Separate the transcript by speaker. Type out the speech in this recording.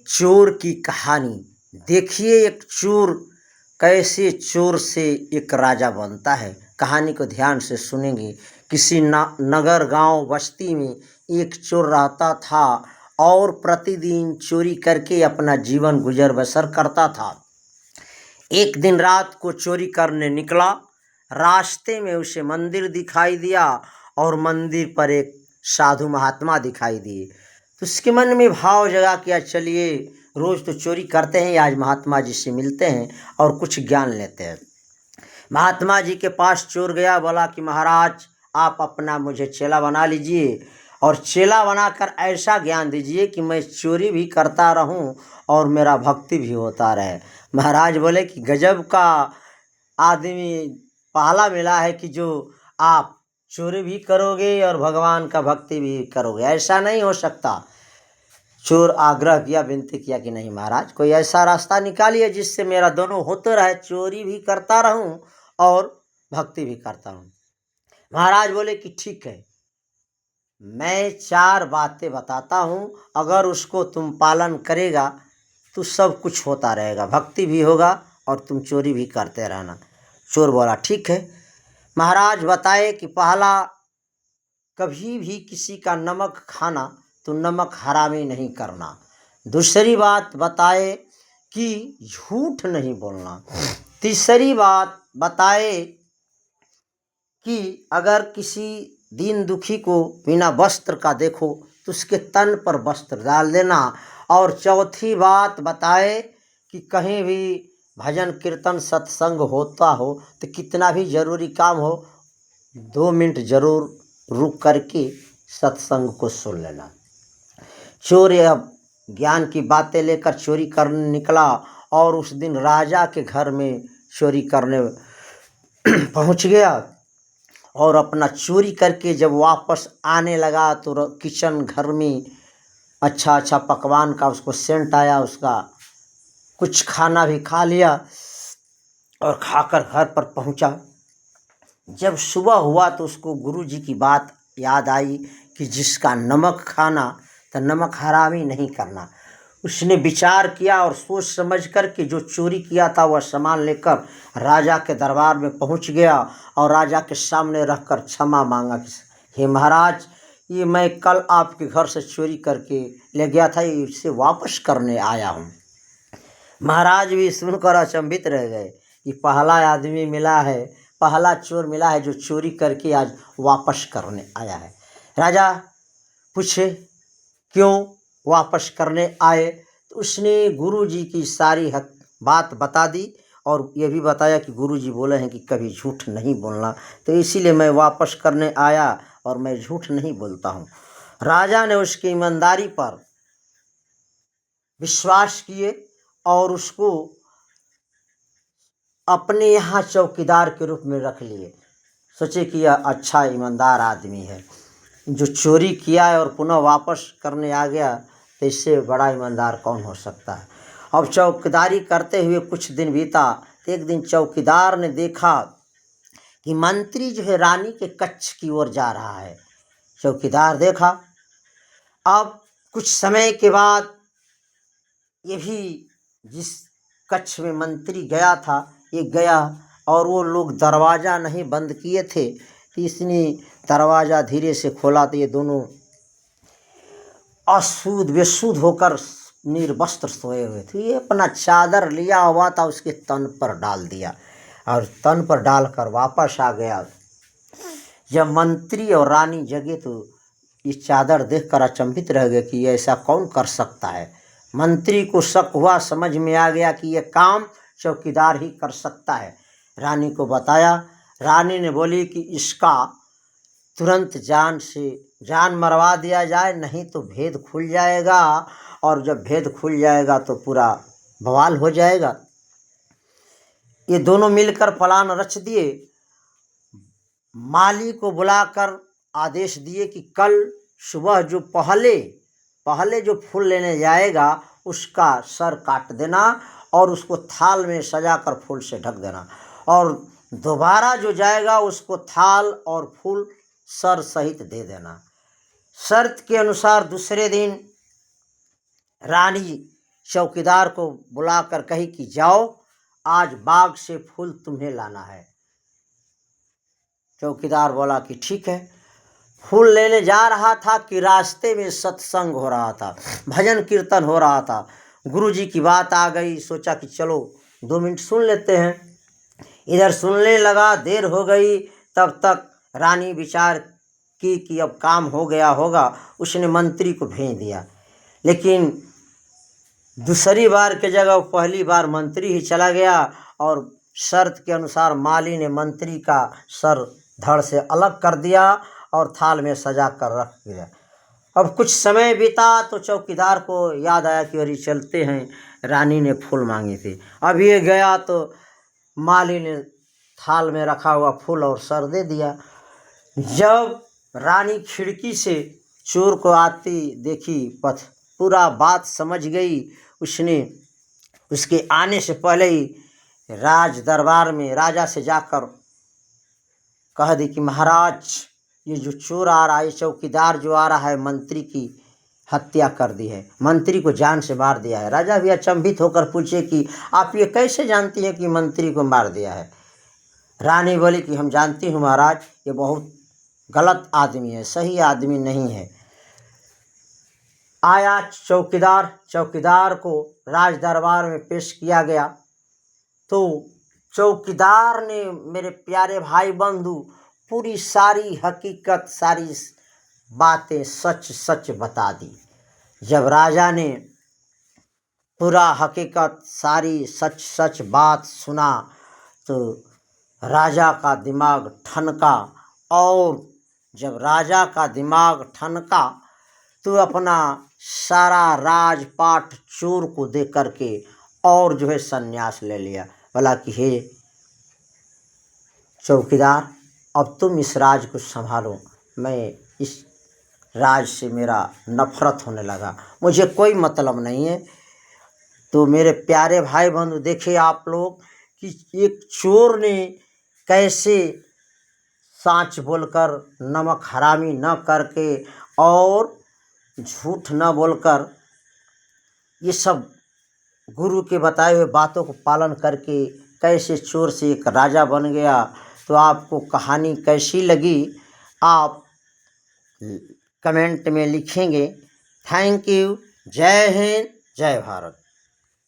Speaker 1: चोर की कहानी। देखिए एक चोर कैसे चोर से एक राजा बनता है। कहानी को ध्यान से सुनेंगे। किसी नगर गांव बस्ती में एक चोर रहता था और प्रतिदिन चोरी करके अपना जीवन गुजर बसर करता था। एक दिन रात को चोरी करने निकला। रास्ते में उसे मंदिर दिखाई दिया और मंदिर पर एक साधु महात्मा दिखाई दिए। तो उसके मन में भाव जगा कि चलिए रोज तो चोरी करते हैं, आज महात्मा जी से मिलते हैं और कुछ ज्ञान लेते हैं। महात्मा जी के पास चोर गया, बोला कि महाराज आप अपना मुझे चेला बना लीजिए और चेला बनाकर ऐसा ज्ञान दीजिए कि मैं चोरी भी करता रहूं और मेरा भक्ति भी होता रहे। महाराज बोले कि गजब का आदमी पहला मिला है कि जो आप चोरी भी करोगे और भगवान का भक्ति भी करोगे, ऐसा नहीं हो सकता। चोर आग्रह किया, विनती किया कि नहीं महाराज, कोई ऐसा रास्ता निकालिए जिससे मेरा दोनों होते रहे, चोरी भी करता रहूं और भक्ति भी करता हूँ। महाराज बोले कि ठीक है, मैं 4 बातें बताता हूँ, अगर उसको तुम पालन करेगा तो सब कुछ होता रहेगा, भक्ति भी होगा और तुम चोरी भी करते रहना। चोर बोला ठीक है। महाराज बताए कि पहला, कभी भी किसी का नमक खाना तो नमक हरामी नहीं करना। दूसरी बात बताए कि झूठ नहीं बोलना। तीसरी बात बताए कि अगर किसी दीन दुखी को बिना वस्त्र का देखो तो उसके तन पर वस्त्र डाल देना। और चौथी बात बताए कि कहीं भी भजन कीर्तन सत्संग होता हो तो कितना भी जरूरी काम हो 2 मिनट जरूर रुक करके सत्संग को सुन लेना। चोर यह ज्ञान की बातें लेकर चोरी करने निकला और उस दिन राजा के घर में चोरी करने पहुंच गया और अपना चोरी करके जब वापस आने लगा तो किचन घर में अच्छा अच्छा पकवान का उसको सेंट आया, उसका कुछ खाना भी खा लिया और खाकर घर पर पहुंचा। जब सुबह हुआ तो उसको गुरुजी की बात याद आई कि जिसका नमक खाना तो नमक हरामी नहीं करना। उसने विचार किया और सोच समझ कर के जो चोरी किया था वह सामान लेकर राजा के दरबार में पहुंच गया और राजा के सामने रखकर क्षमा मांगा कि हे महाराज, ये मैं कल आपके घर से चोरी करके ले गया था, इसे वापस करने आया हूँ। महाराज भी सुनकर अचंभित रह गए कि पहला आदमी मिला है, पहला चोर मिला है जो चोरी करके आज वापस करने आया है। राजा पूछे क्यों वापस करने आए, तो उसने गुरुजी की सारी बात बता दी और ये भी बताया कि गुरुजी बोले हैं कि कभी झूठ नहीं बोलना, तो इसीलिए मैं वापस करने आया और मैं झूठ नहीं बोलता हूँ। राजा ने उसकी ईमानदारी पर विश्वास किए और उसको अपने यहाँ चौकीदार के रूप में रख लिए। सोचे कि यह अच्छा ईमानदार आदमी है, जो चोरी किया है और पुनः वापस करने आ गया, तो इससे बड़ा ईमानदार कौन हो सकता है। अब चौकीदारी करते हुए कुछ दिन बीता तो एक दिन चौकीदार ने देखा कि मंत्री जो है रानी के कक्ष की ओर जा रहा है। चौकीदार देखा। अब कुछ समय के बाद ये भी जिस कक्ष में मंत्री गया था ये गया और वो लोग दरवाज़ा नहीं बंद किए थे, तो इसने दरवाज़ा धीरे से खोला तो ये दोनों अशुद्ध बेशुद्ध होकर निर्वस्त्र सोए हुए थे। ये अपना चादर लिया हुआ था उसके तन पर डाल दिया और तन पर डालकर वापस आ गया। जब मंत्री और रानी जगे तो ये चादर देखकर अचंभित रह गए कि ऐसा कौन कर सकता है। मंत्री को शक हुआ, समझ में आ गया कि ये काम चौकीदार ही कर सकता है। रानी को बताया। रानी ने बोली कि इसका तुरंत जान मरवा दिया जाए, नहीं तो भेद खुल जाएगा और जब भेद खुल जाएगा तो पूरा बवाल हो जाएगा। ये दोनों मिलकर प्लान रच दिए। माली को बुलाकर आदेश दिए कि कल सुबह जो पहले जो फूल लेने जाएगा उसका सर काट देना और उसको थाल में सजाकर फूल से ढक देना, और दोबारा जो जाएगा उसको थाल और फूल सर सहित दे देना। शर्त के अनुसार दूसरे दिन रानी चौकीदार को बुलाकर कही कि जाओ, आज बाग से फूल तुम्हें लाना है। चौकीदार बोला कि ठीक है। फूल लेने जा रहा था कि रास्ते में सत्संग हो रहा था, भजन कीर्तन हो रहा था। गुरुजी की बात आ गई, सोचा कि चलो 2 मिनट सुन लेते हैं। इधर सुनने लगा, देर हो गई। तब तक रानी विचार की कि अब काम हो गया होगा, उसने मंत्री को भेज दिया। लेकिन दूसरी बार के जगह पहली बार मंत्री ही चला गया और शर्त के अनुसार माली ने मंत्री का सर धड़ से अलग कर दिया और थाल में सजा कर रख दिया। अब कुछ समय बीता तो चौकीदार को याद आया कि अरे चलते हैं, रानी ने फूल मांगे थे। अब ये गया तो माली ने थाल में रखा हुआ फूल और सर दे दिया। जब रानी खिड़की से चोर को आती देखी, पथ पूरा बात समझ गई। उसने उसके आने से पहले ही राज दरबार में राजा से जाकर कह दी कि महाराज, ये जो चोर आ रहा है, चौकीदार जो आ रहा है, मंत्री की हत्या कर दी है, मंत्री को जान से मार दिया है। राजा भी अचंभित होकर पूछे कि आप ये कैसे जानती हैं कि मंत्री को मार दिया है। रानी बोली कि हम जानती हूँ महाराज, ये बहुत गलत आदमी है, सही आदमी नहीं है। आया चौकीदार, चौकीदार को राज दरबार में पेश किया गया। तो चौकीदार ने, मेरे प्यारे भाई बंधु, पूरी सारी हकीकत, सारी बातें सच सच बता दी। जब राजा ने पूरा हकीकत, सारी सच सच बात सुना तो राजा का दिमाग ठनका। और जब राजा का दिमाग ठनका तो अपना सारा राजपाट चोर को दे करके और जो है संन्यास ले लिया। बोला कि हे चौकीदार, अब तुम इस राज को संभालो, मैं इस राज से मेरा नफरत होने लगा, मुझे कोई मतलब नहीं है। तो मेरे प्यारे भाई बंधु, देखिए आप लोग कि एक चोर ने कैसे सांच बोलकर, नमक हरामी न करके और झूठ न बोलकर, ये सब गुरु के बताए हुए बातों को पालन करके कैसे चोर से एक राजा बन गया। तो आपको कहानी कैसी लगी आप कमेंट में लिखेंगे। Thank you. जय हिंद, जय भारत।